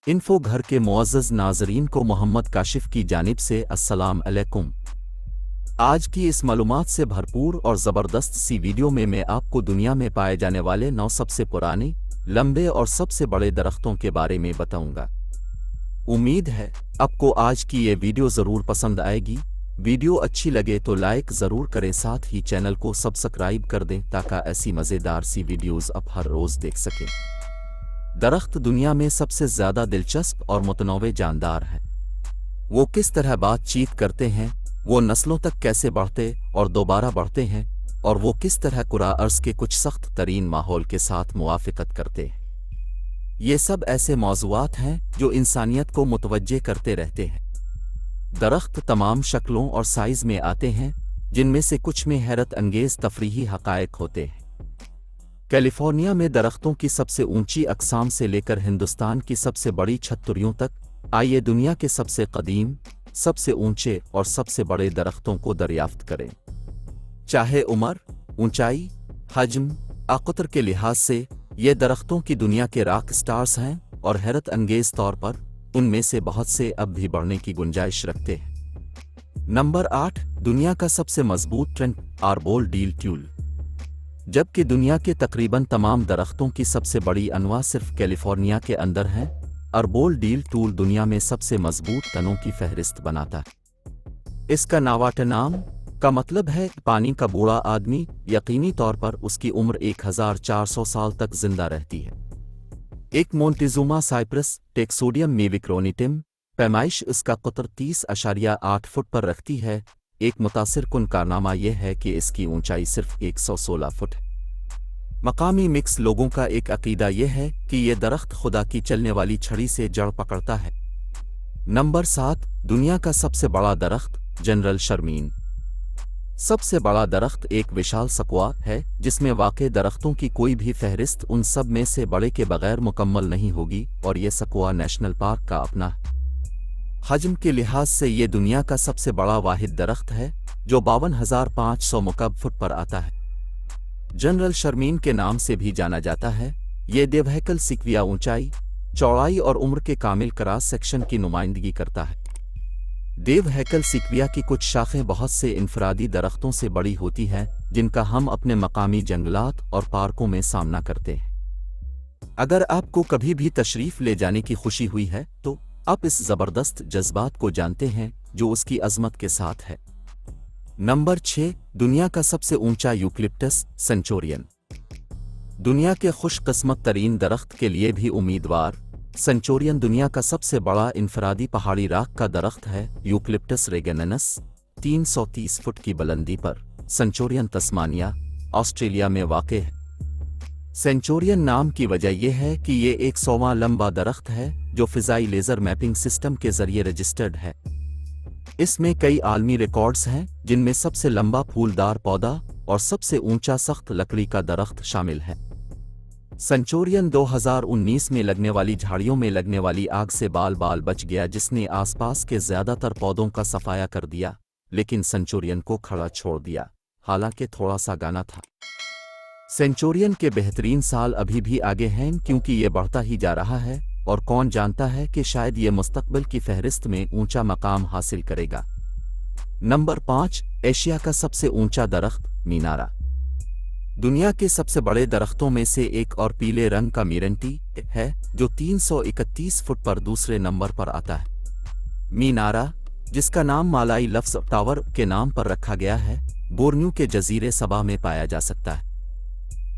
Info घर के मुअज़्ज़ज़ नाज़रीन को मोहम्मद काशिफ की जानिब से अस्सलाम अलैकुम। आज की इस मालूमात से भरपूर और ज़बरदस्त सी वीडियो में मैं आपको दुनिया में पाए जाने वाले 9 सबसे पुराने, लंबे और सबसे बड़े दरख्तों के बारे में बताऊंगा। उम्मीद है आपको आज की ये वीडियो ज़रूर पसंद आएगी। वीडियो अच्छी लगे तो लाइक ज़रूर करें, साथ ही चैनल को सब्सक्राइब कर दें ताकि ऐसी मज़ेदार सी वीडियोज़ आप हर रोज़ देख सकें। दरख्त दुनिया में सबसे ज़्यादा दिलचस्प और मुतनव्वे जानदार हैं। वो किस तरह बातचीत करते हैं, वो नस्लों तक कैसे बढ़ते और दोबारा बढ़ते हैं, और वो किस तरह कुरा अर्ज़ के कुछ सख्त तरीन माहौल के साथ मुवाफ़क़त करते हैं। ये सब ऐसे मौज़ूआत हैं जो इंसानियत को मुतवज्जे करते रहते हैं। दरख्त तमाम शक्लों और साइज़ में आते हैं, जिनमें से कुछ में हैरत अंगेज़ तफरीही हक़ाइक़ होते हैं। कैलिफोर्निया में दरख्तों की सबसे ऊंची अक़साम से लेकर हिंदुस्तान की सबसे बड़ी छत्तरियों तक, आइए दुनिया के सबसे कदीम, सबसे ऊंचे और सबसे बड़े दरख्तों को दरियाफ्त करें। चाहे उम्र, ऊंचाई, हजम, आक़ुतर के लिहाज से ये दरख्तों की दुनिया के रॉक स्टार्स हैं और हैरत अंगेज़ तौर पर उनमें से बहुत से अब भी बढ़ने की गुंजाइश रखते हैं। नंबर 8, दुनिया का सबसे मजबूत ट्रंक आर्बोरडील ट्यूल। जबकि दुनिया के तकरीबन तमाम दरख्तों की सबसे बड़ी अनवा सिर्फ कैलिफोर्निया के अंदर हैं, आर्बोरडील ट्यूल दुनिया में सबसे मजबूत तनों की फहरिस्त बनाता है। इसका नावाटनाम का मतलब है पानी का बूढ़ा आदमी। यकीनी तौर पर उसकी उम्र 1400 साल तक जिंदा रहती है। एक मोंटेजुमा साइप्रस टेक्सोडियम मेविक्रोनिटिम पैमाइश इसका क़ुतर 30.8 फुट पर रखती है। एक मुतासिर कुन कारनामा यह है कि इसकी ऊंचाई सिर्फ 116 फुट है। मकामी मिक्स लोगों का एक अकीदा यह है कि यह दरख्त खुदा की चलने वाली छड़ी से जड़ पकड़ता है। नंबर 7, दुनिया का सबसे बड़ा दरख्त जनरल शर्मीन। सबसे बड़ा दरख्त एक विशाल सक्वा है, जिसमें वाक़े दरख्तों की कोई भी फहरिस्त उन सब में से बड़े के बगैर मुकम्मल नहीं होगी, और यह सक्वा नेशनल पार्क का अपना है। हजम के लिहाज से ये दुनिया का सबसे बड़ा वाहिद दरख्त है, जो 52,500 मुकब फुट पर आता है। जनरल शर्मीन के नाम से भी जाना जाता है। ये देवहैकल सिक्विया ऊंचाई, चौड़ाई और उम्र के कामिल क्रॉस सेक्शन की नुमाइंदगी करता है। देवहैकल सिक्विया की कुछ शाखें बहुत से इनफरादी दरख्तों से बड़ी होती हैं, जिनका हम अपने मकामी जंगलात और पार्कों में सामना करते हैं। अगर आपको कभी भी तशरीफ़ ले जाने की खुशी हुई है तो आप इस ज़बरदस्त जज्बात को जानते हैं जो उसकी अज़मत के साथ है। नंबर 6, दुनिया का सबसे ऊंचा यूकलिप्टस सेंचुरियन। दुनिया के खुशकिस्मत तरीन दरख्त के लिए भी उम्मीदवार, सेंचुरियन दुनिया का सबसे बड़ा इनफरादी पहाड़ी राख का दरख्त है। यूकलिप्टस रेगेनस 330 फुट की बुलंदी पर सेंचुरियन तस्मानिया, ऑस्ट्रेलिया में वाक़ है। सेंचुरियन नाम की वजह यह है कि ये 100वां लंबा दरख्त है जो फ़िज़ाई लेज़र मैपिंग सिस्टम के ज़रिए रजिस्टर्ड है। इसमें कई आलमी रिकॉर्ड्स हैं, जिनमें सबसे लंबा फूलदार पौधा और सबसे ऊंचा सख्त लकड़ी का दरख्त शामिल है। सेंचुरियन 2019 में लगने वाली झाड़ियों में लगने वाली आग से बाल बाल बच गया, जिसने आसपास के ज़्यादातर पौधों का सफाया कर दिया, लेकिन सेंचुरियन को खड़ा छोड़ दिया, हालांकि थोड़ा सा गाना था। सेंचुरियन के बेहतरीन साल अभी भी आगे हैं, क्योंकि ये बढ़ता ही जा रहा है, और कौन जानता है कि शायद ये मुस्तकबिल की फहरिस्त में ऊंचा मकाम हासिल करेगा। नंबर 5, एशिया का सबसे ऊंचा दरख्त मीनारा। दुनिया के सबसे बड़े दरख्तों में से एक और पीले रंग का मीरेंटी है, जो 331 फुट पर दूसरे नंबर पर आता है। मीनारा, जिसका नाम मालाई लफ्ज़ टावर के नाम पर रखा गया है, बोर्नियो के जजीरे सबा में पाया जा सकता है।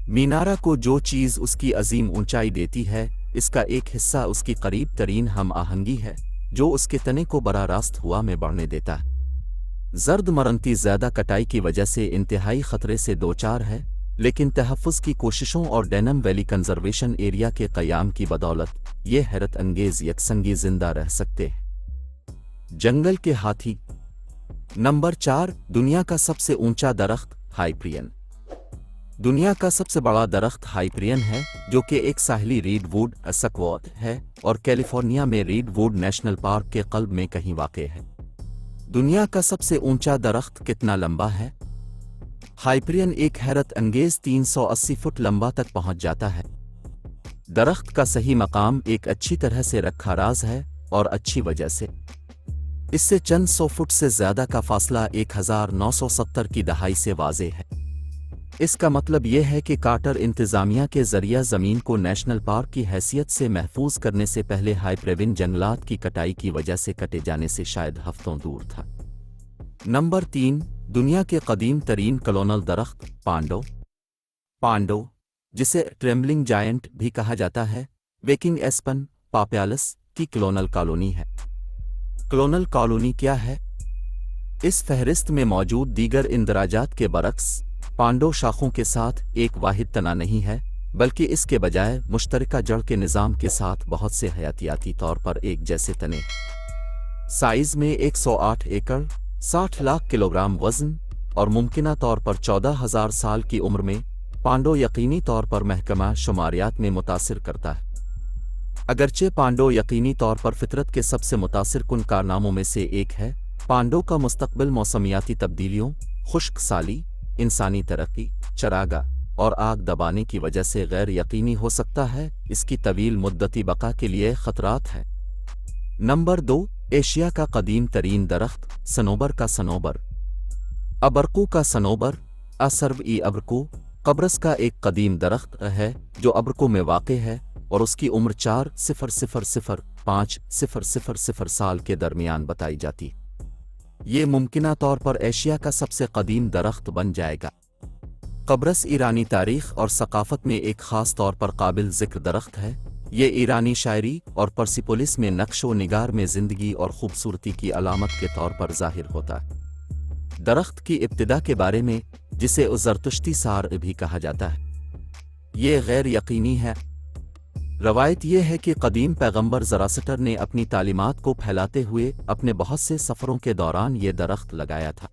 मीनारा को जो चीज़ उसकी अजीम ऊंचाई देती है, इसका एक हिस्सा उसकी करीब तरीन हम आहंगी है, जो उसके तने को बराह रास्त हवा में बढ़ने देता है। जर्द मरंती ज़्यादा कटाई की वजह से इंतहाई ख़तरे से दोचार है, लेकिन तहफ़्फ़ुज़ की कोशिशों और डेनम वैली कंजर्वेशन एरिया के क़याम की बदौलत ये हैरत अंगेज़ यकसंगी जिंदा रह सकते हैं। जंगल के हाथी। नंबर 4, दुनिया का सबसे ऊंचा दरख्त हाइप्रियन। दुनिया का सबसे बड़ा दरख्त हाइप्रियन है, जो कि एक साहिली रीडवुड सक्वॉट है और कैलिफोर्निया में रीडवुड नेशनल पार्क के क़ल्ब में कहीं वाक़ है। दुनिया का सबसे ऊंचा दरख्त कितना लंबा है? हाइप्रियन एक हैरत अंगेज़ 380 फुट लंबा तक पहुंच जाता है। درخت کا صحیح مقام ایک اچھی طرح سے رکھا راز ہے اور اچھی وجہ سے اس سے چند سو فٹ سے زیادہ کا فاصلہ 1970 کی دہائی سے واضح ہے۔ اس کا مطلب یہ ہے کہ کارٹر انتظامیہ کے ذریعہ زمین کو نیشنل پارک کی حیثیت سے محفوظ کرنے سے پہلے ہائی پریون جنگلات کی کٹائی کی وجہ سے کٹے جانے سے شاید ہفتوں دور تھا۔ نمبر 3، دنیا کے قدیم ترین کلونل درخت پانڈو، جسے ٹریمبلنگ جائنٹ بھی کہا جاتا ہے، ویکنگ ایسپن پاپیالس کی کلونل کالونی ہے۔ کلونل کالونی کیا ہے؟ اس فہرست میں موجود دیگر اندراجات کے برعکس پانڈو شاخوں کے ساتھ ایک واحد تنا نہیں ہے، بلکہ اس کے بجائے مشترکہ جڑ کے نظام کے ساتھ بہت سے حیاتیاتی طور پر ایک جیسے تنے۔ سائز میں 108 ایکڑ، 60 لاکھ کلوگرام وزن اور ممکنہ طور پر 14,000 سال کی عمر میں، پانڈو یقینی طور پر محکمہ شماریات میں متاثر کرتا ہے۔ اگرچہ پانڈو یقینی طور پر فطرت کے سب سے متاثر کن کارناموں میں سے ایک ہے، پانڈو کا مستقبل موسمیاتی تبدیلیوں، خشک سالی، انسانی ترقی، چراگاہ اور آگ دبانے کی وجہ سے غیر یقینی ہو سکتا ہے۔ اس کی طویل مدتی بقا کے لیے خطرات ہیں۔ نمبر 2، ایشیا کا قدیم ترین درخت صنوبر کا صنوبر۔ ابرقو کا صنوبر اسرب ابرقو قبرص کا ایک قدیم درخت ہے جو ابرقو میں واقع ہے اور اس کی عمر 4,005,000 سال کے درمیان بتائی جاتی ہے۔ یہ ممکنہ طور پر ایشیا کا سب سے قدیم درخت بن جائے گا۔ قبرص ایرانی تاریخ اور ثقافت میں ایک خاص طور پر قابل ذکر درخت ہے۔ یہ ایرانی شاعری اور پرسیپولس میں نقش و نگار میں زندگی اور خوبصورتی کی علامت کے طور پر ظاہر ہوتا ہے۔ درخت کی ابتدا کے بارے میں، جسے زرتشتی سار بھی کہا جاتا ہے، یہ غیر یقینی ہے۔ روایت یہ ہے کہ قدیم پیغمبر زراسٹر نے اپنی تعلیمات کو پھیلاتے ہوئے اپنے بہت سے سفروں کے دوران یہ درخت لگایا تھا۔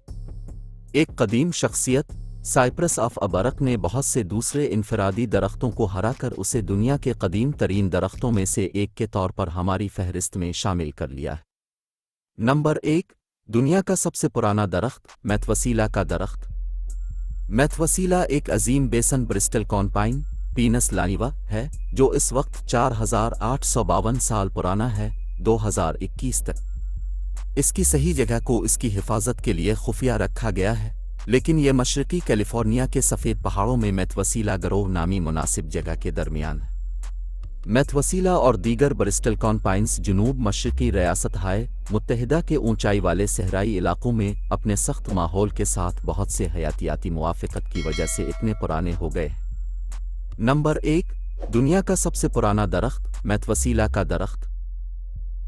ایک قدیم شخصیت، سائپرس آف ابرق نے بہت سے دوسرے انفرادی درختوں کو ہرا کر اسے دنیا کے قدیم ترین درختوں میں سے ایک کے طور پر ہماری فہرست میں شامل کر لیا ہے۔ نمبر 1، دنیا کا سب سے پرانا درخت میتھوسیلا کا درخت۔ میتھوسیلا ایک عظیم بیسن برسٹل کونپائن پینس لانیوا ہے جو اس وقت 4,852 سال پرانا ہے، 2021 تک۔ اس کی صحیح جگہ کو اس کی حفاظت کے لیے خفیہ رکھا گیا ہے، لیکن یہ مشرقی کیلیفورنیا کے سفید پہاڑوں میں میتھوسیلا گروہ نامی مناسب جگہ کے درمیان ہے۔ میتھوسیلا اور دیگر برسٹل کونپائنز جنوب مشرقی ریاستہائے متحدہ کے اونچائی والے صحرائی علاقوں میں اپنے سخت ماحول کے ساتھ بہت سے حیاتیاتی موافقت کی وجہ سے اتنے پرانے ہو گئے۔ نمبر 1، دنیا کا سب سے پرانا درخت میتھوسیلا کا درخت۔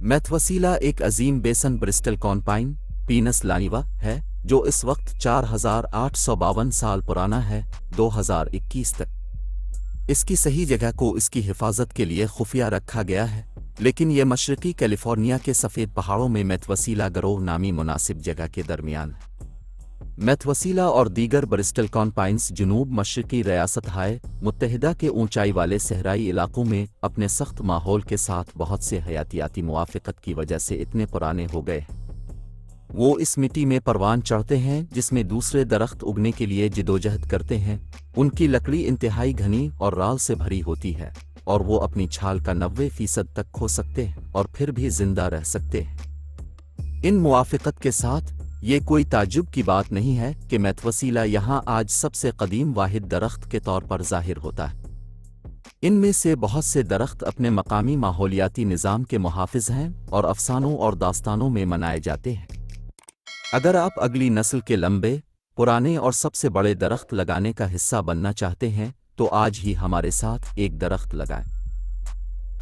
میتھوسیلا ایک عظیم بیسن برسٹل کونپائن پینس لانیوا ہے جو اس وقت 4,852 سال پرانا ہے، 2021 تک۔ اس کی صحیح جگہ کو اس کی حفاظت کے لیے خفیہ رکھا گیا ہے، لیکن یہ مشرقی کیلیفورنیا کے سفید پہاڑوں میں میتھوسیلا گروہ نامی مناسب جگہ کے درمیان ہے۔ میتھوسیلا اور دیگر برسٹل کونپائنز جنوب مشرقی ریاستہائے متحدہ کے اونچائی والے صحرائی علاقوں میں اپنے سخت ماحول کے ساتھ بہت سے حیاتیاتی موافقت کی وجہ سے اتنے پرانے ہو گئے ہیں۔ وہ اس مٹی میں پروان چڑھتے ہیں جس میں دوسرے درخت اگنے کے لیے جدوجہد کرتے ہیں۔ ان کی لکڑی انتہائی گھنی اور رال سے بھری ہوتی ہے اور وہ اپنی چھال کا 90% تک کھو سکتے ہیں اور پھر بھی زندہ رہ سکتے ہیں۔ ان موافقت کے ساتھ یہ کوئی تعجب کی بات نہیں ہے کہ میتھوسیلا یہاں آج سب سے قدیم واحد درخت کے طور پر ظاہر ہوتا ہے۔ ان میں سے بہت سے درخت اپنے مقامی ماحولیاتی نظام کے محافظ ہیں اور افسانوں اور داستانوں میں منائے جاتے ہیں۔ اگر آپ اگلی نسل کے لمبے، پرانے اور سب سے بڑے درخت لگانے کا حصہ بننا چاہتے ہیں تو آج ہی ہمارے ساتھ ایک درخت لگائیں۔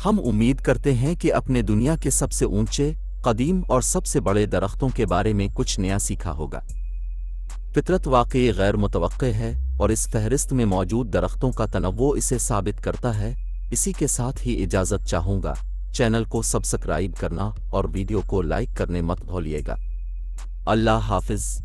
ہم امید کرتے ہیں کہ اپنے دنیا کے سب سے اونچے، قدیم اور سب سے بڑے درختوں کے بارے میں کچھ نیا سیکھا ہوگا۔ فطرت واقعی غیر متوقع ہے اور اس فہرست میں موجود درختوں کا تنوع اسے ثابت کرتا ہے۔ اسی کے ساتھ ہی اجازت چاہوں گا، چینل کو سبسکرائب کرنا اور ویڈیو کو لائک کرنے مت بھولیے گا۔ اللہ حافظ۔